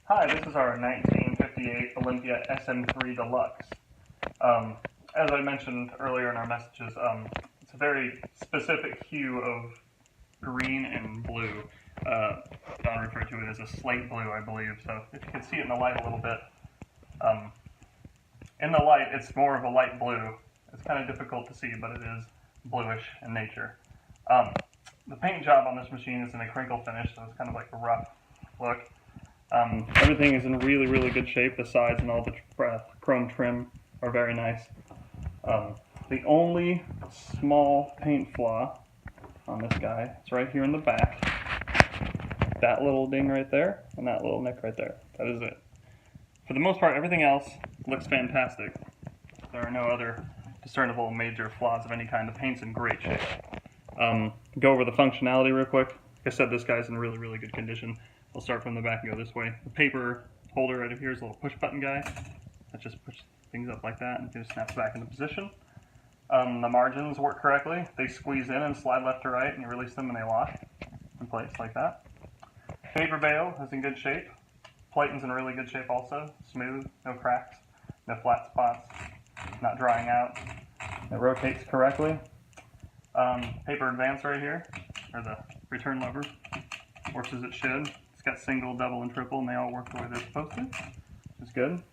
Hi, this is our 1958 Olympia sm3 deluxe. As I mentioned earlier in our messages, it's a very specific hue of green and blue. Don referred to it as a slate blue, I believe, so if you can see it in the light a little bit. In the light, it's more of a light blue. It's kind of difficult to see, but it is bluish in nature. The paint job on this machine is in a crinkle finish, so it's kind of like a rough look. Everything is in really, really good shape. The sides and all the chrome trim are very nice. The only small paint flaw on this guy is right here in the back. That little ding right there, and that little nick right there. That is it. For the most part, everything else looks fantastic. There are no other discernible major flaws of any kind. The paint's in great shape. Go over the functionality real quick. Like I said, this guy's in really, really good condition. We'll start from the back and go this way. The paper holder right up here is a little push button guy. That just pushes things up like that and just snaps back into position. The margins work correctly. They squeeze in and slide left to right, and you release them and they lock in place like that. Paper bale is in good shape. Plating's in really good shape also. Smooth, no cracks, no flat spots, not drying out. It rotates correctly. Paper advance right here, or the return lever, works as it should. It's got single, double, and triple, and they all work the way they're supposed to, which is good.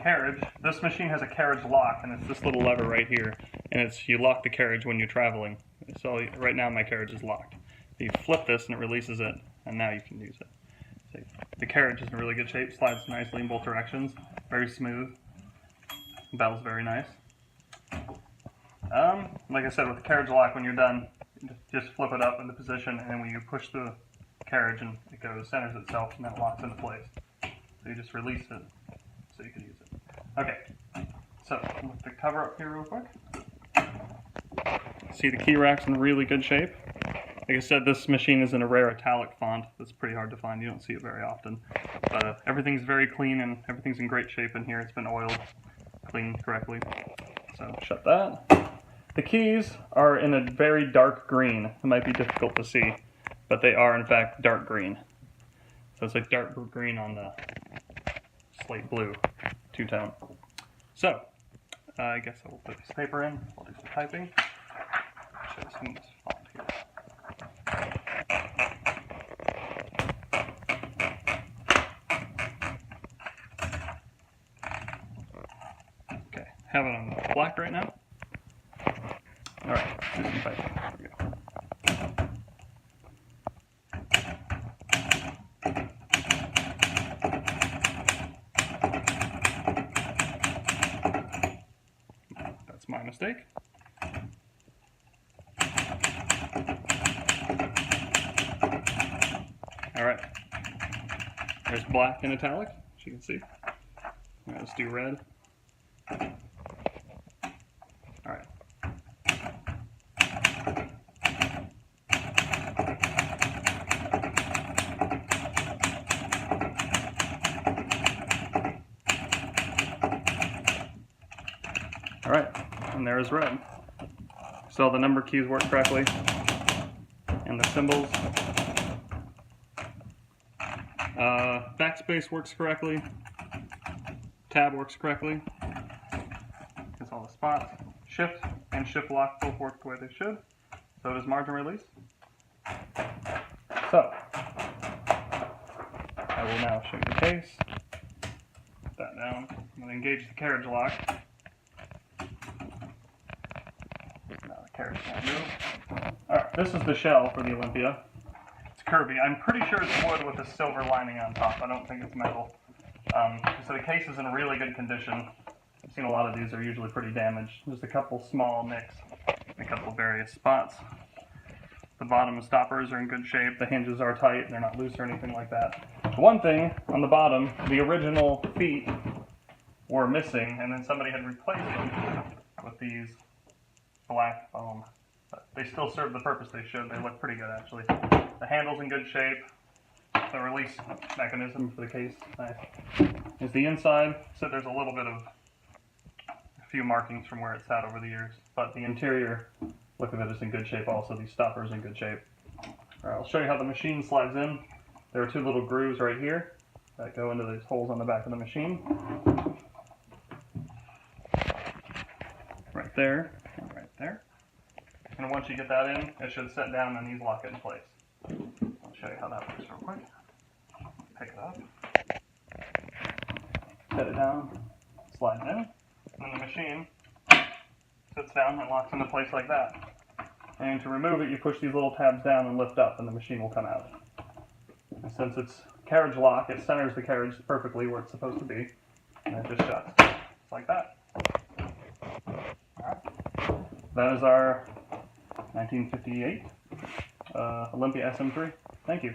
Carriage. This machine has a carriage lock, and it's this little lever right here, and you lock the carriage when you're traveling. So right now my carriage is locked. You flip this and it releases it, and now you can use it. So the carriage is in really good shape, slides nicely in both directions, very smooth. The bell's very nice. Like I said, with the carriage lock, when you're done, just flip it up into position, and then when you push the carriage and it goes, centers itself, and then it locks into place. So you just release it so you can use it. Okay, so lift the cover up here real quick. See the key rack's in really good shape. Like I said, this machine is in a rare italic font. That's pretty hard to find. You don't see it very often. But everything's very clean and everything's in great shape in here. It's been oiled, cleaned correctly. So shut that. The keys are in a very dark green. It might be difficult to see, but they are in fact dark green. So it's like dark green on the slate blue two-tone. So I guess I will put this paper in. I'll do some typing. Show some of this font here. Okay, have it on black right now. Alright, do some typing. Here we go. That's my mistake. Alright, there's black and italic, as you can see. Alright, let's do red. Alright. Alright, and there's red. So the number keys work correctly, and the symbols. Backspace works correctly. Tab works correctly. Gets all the spots. Shift and shift lock both work the way they should. So does margin release. So I will now show you the case. Put that down. I'm going to engage the carriage lock. Now the carriage can't move. Alright, this is the shell for the Olympia. It's curvy. I'm pretty sure it's wood with a silver lining on top. I don't think it's metal. So the case is in really good condition. I've seen a lot of these are usually pretty damaged. Just a couple small nicks, a couple various spots. The bottom stoppers are in good shape. The hinges are tight. They're not loose or anything like that. One thing on the bottom, the original feet were missing, and then somebody had replaced them with these black foam. But they still serve the purpose they should. They look pretty good, actually. The handle's in good shape. The release mechanism for the case nice. Is the inside. So there's a little bit of a few markings from where it's sat over the years, but the interior look of it is in good shape also. These stoppers in good shape. Alright, I'll show you how the machine slides in. There are two little grooves right here that go into these holes on the back of the machine. Right there and right there. And once you get that in, it should set down and these lock it in place. I'll show you how that works real quick. Pick it up, set it down, slide it in, and then the machine sits down and locks into place like that. And to remove it, you push these little tabs down and lift up, and the machine will come out. And since it's carriage lock, it centers the carriage perfectly where it's supposed to be, and it just shuts. Just like that. Alright. That is our 1958 Olympia sm3. Thank you.